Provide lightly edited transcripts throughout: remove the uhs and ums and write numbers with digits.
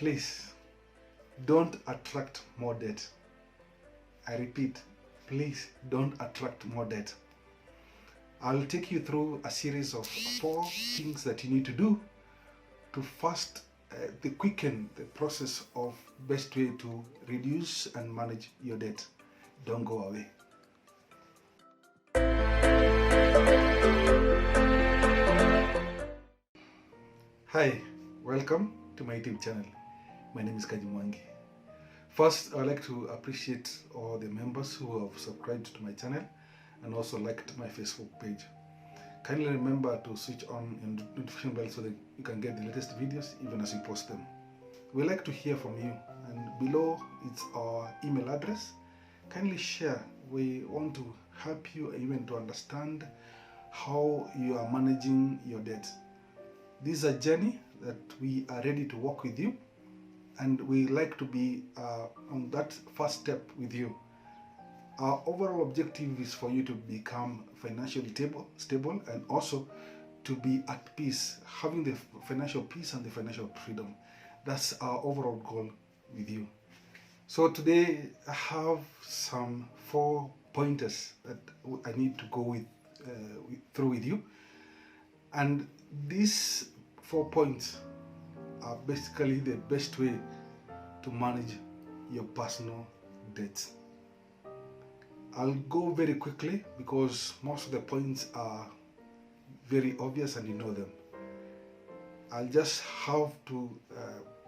please don't attract more debt. I repeat, please don't attract more debt. I'll take you through a series of 4 things that you need to do to first quicken the process of best way to reduce and manage your debt. Don't go away. Hi, welcome to my YouTube channel. My name is Kajimwangi. First, I'd like to appreciate all the members who have subscribed to my channel and also liked my Facebook page. Kindly remember to switch on your notification bell so that you can get the latest videos even as we post them. We like to hear from you, and below it's our email address. Kindly share. We want to help you even to understand how you are managing your debt. This is a journey that we are ready to walk with you, and we like to be on that first step with you. Our overall objective is for you to become financially stable and also to be at peace, having the financial peace and the financial freedom. That's our overall goal with you. So today I have some 4 pointers that I need to go through with you. And these 4 points are basically the best way to manage your personal debts. I'll go very quickly because most of the points are very obvious and you know them. I'll just have to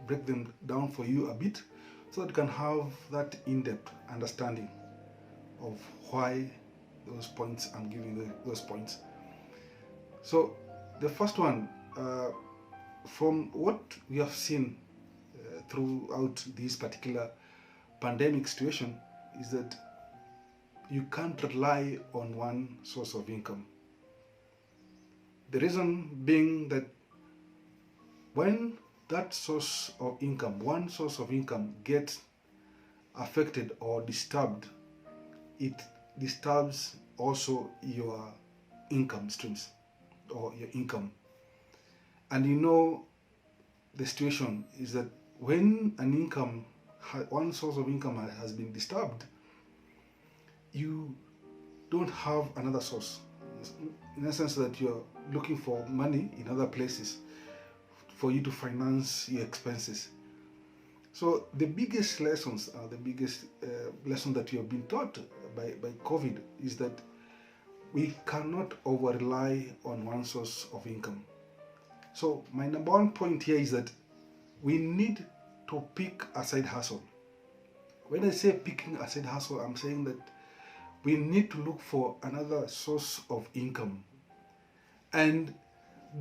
break them down for you a bit so that you can have that in-depth understanding of why those points I'm giving you those points. So the first one, from what we have seen throughout this particular pandemic situation, is that you can't rely on one source of income. The reason being that when that source of income, one source of income, gets affected or disturbed, it disturbs also your income streams or your income. And you know the situation is that when one source of income has been disturbed, you don't have another source. In a sense that you're looking for money in other places for you to finance your expenses. So the biggest lessons, lesson that you have been taught by COVID is that we cannot over-rely on one source of income. So my number 1 point here is that we need to pick a side hustle. When I say picking a side hustle, I'm saying that we need to look for another source of income. And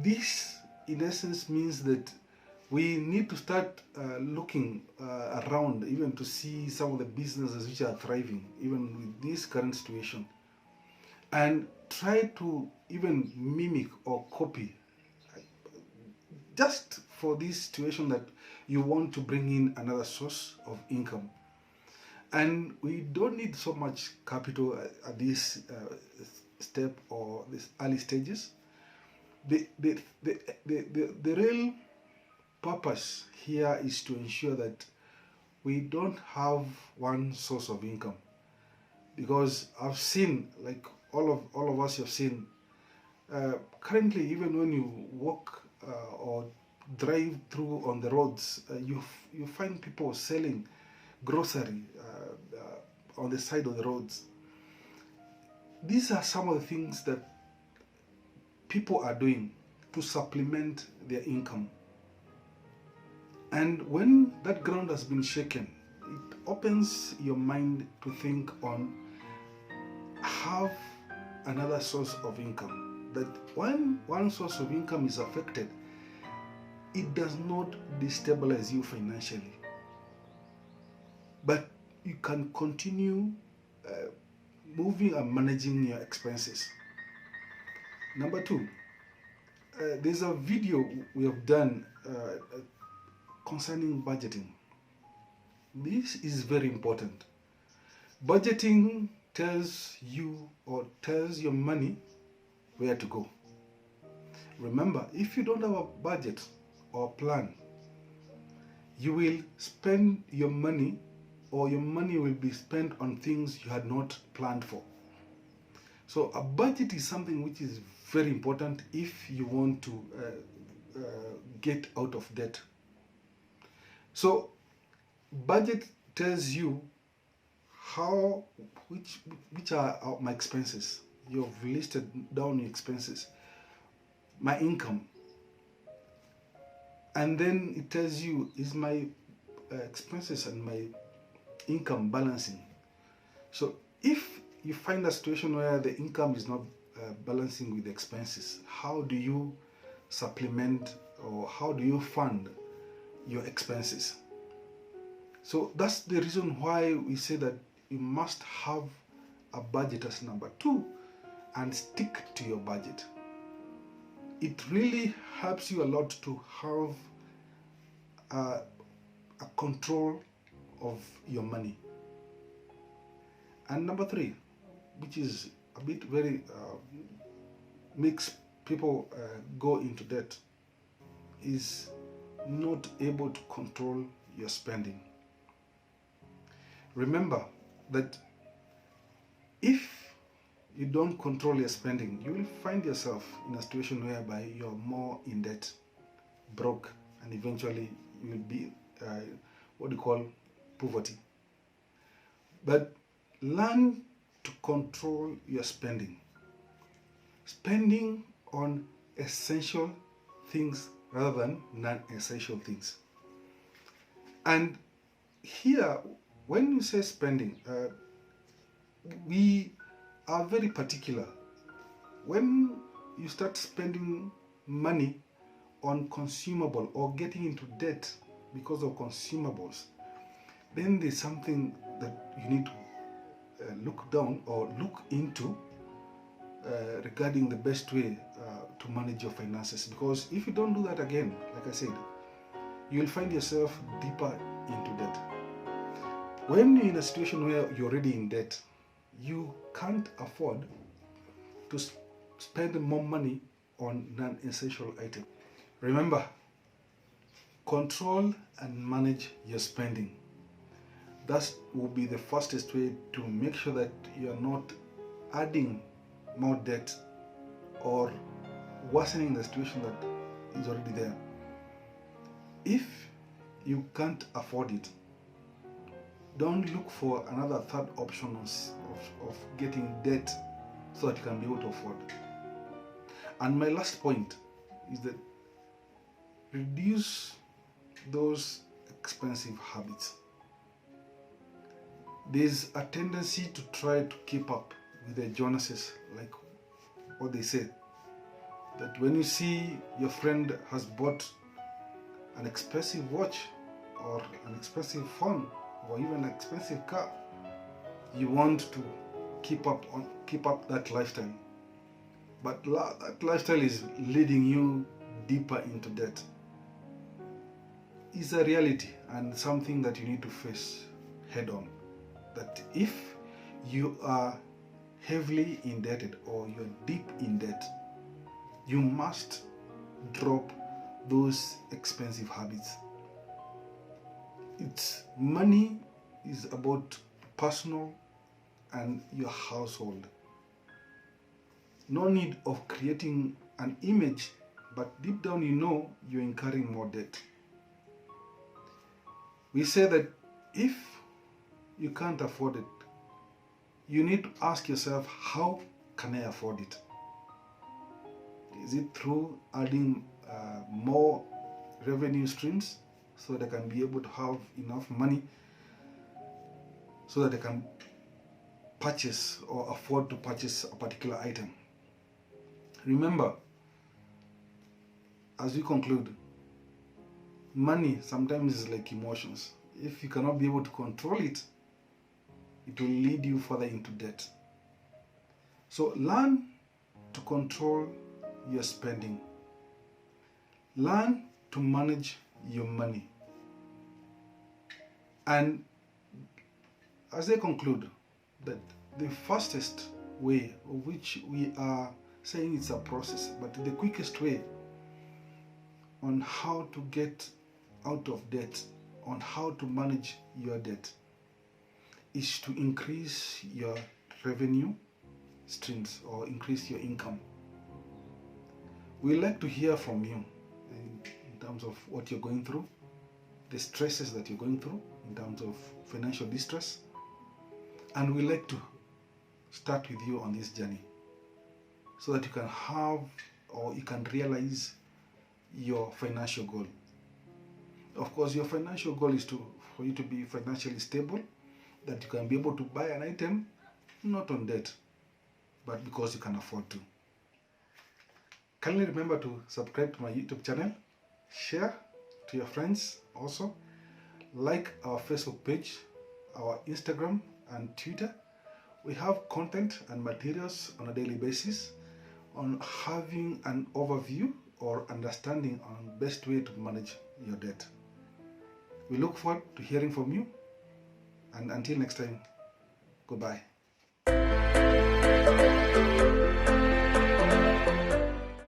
this, in essence, means that we need to start looking around even to see some of the businesses which are thriving, even with this current situation. And try to even mimic or copy, just for this situation that you want to bring in another source of income. And we don't need so much capital at this step or these early stages. The real purpose here is to ensure that we don't have one source of income, because I've seen, like all of us have seen, currently even when you walk or drive through on the roads, you find people selling grocery on the side of the roads. These are some of the things that people are doing to supplement their income. And when that ground has been shaken, it opens your mind to think on have another source of income. That when one source of income is affected, it does not destabilize you financially, but you can continue moving and managing your expenses. Number 2, there's a video we have done concerning budgeting. This is very important. Budgeting tells you or tells your money where to go. Remember, if you don't have a budget or plan, you will spend your money, or your money will be spent on things you had not planned for. So a budget is something which is very important if you want to get out of debt. So budget tells you which are my expenses. You've listed down your expenses, my income, and then it tells you, is my expenses and my income balancing? So if you find a situation where the income is not balancing with the expenses, how do you supplement, or how do you fund your expenses? So that's the reason why we say that you must have a budget as number 2 and stick to your budget. It really helps you a lot to have a control of your money. And number 3, which is a bit very makes people go into debt, is not able to control your spending. Remember that if you don't control your spending, you will find yourself in a situation whereby you're more in debt, broke, and eventually you will be what you call poverty. But learn to control your spending. Spending on essential things rather than non-essential things. And here, when you say spending, we are very particular. When you start spending money on consumable or getting into debt because of consumables, then there's something that you need to look down or look into regarding the best way to manage your finances. Because if you don't do that, again, like I said, you'll find yourself deeper into debt. When you're in a situation where you're already in debt, you can't afford to spend more money on non-essential items. Remember, control and manage your spending. That will be the fastest way to make sure that you're not adding more debt or worsening the situation that is already there. If you can't afford it, don't look for another third option of getting debt so that you can be able to afford. And my last point is that reduce those expensive habits. There's a tendency to try to keep up with the Jonases, like what they say, that when you see your friend has bought an expensive watch or an expensive phone or even an expensive car, you want to keep up that lifestyle. But that lifestyle is leading you deeper into debt. It's a reality and something that you need to face head on. That if you are heavily indebted or you're deep in debt, you must drop those expensive habits. Money is about personal and your household. No need of creating an image, but deep down you know you're incurring more debt. We say that if you can't afford it, you need to ask yourself, how can I afford it? Is it through adding more revenue streams so that I can be able to have enough money so that I can purchase or afford to purchase a particular item? Remember, as we conclude, money sometimes is like emotions. If you cannot be able to control it, it will lead you further into debt. So learn to control your spending. Learn to manage your money. And as I conclude, that the fastest way, of which we are saying it's a process, but the quickest way on how to get out of debt on how to manage your debt is to increase your revenue streams or increase your income. We like to hear from you in terms of what you're going through, the stresses that you're going through in terms of financial distress, and we like to start with you on this journey so that you can have or you can realize your financial goal. Of course, your financial goal is for you to be financially stable, that you can be able to buy an item not on debt, but because you can afford to. Kindly remember to subscribe to my YouTube channel, share to your friends also, like our Facebook page, our Instagram and Twitter. We have content and materials on a daily basis on having an overview or understanding on best way to manage your debt. We look forward to hearing from you, and until next time, goodbye.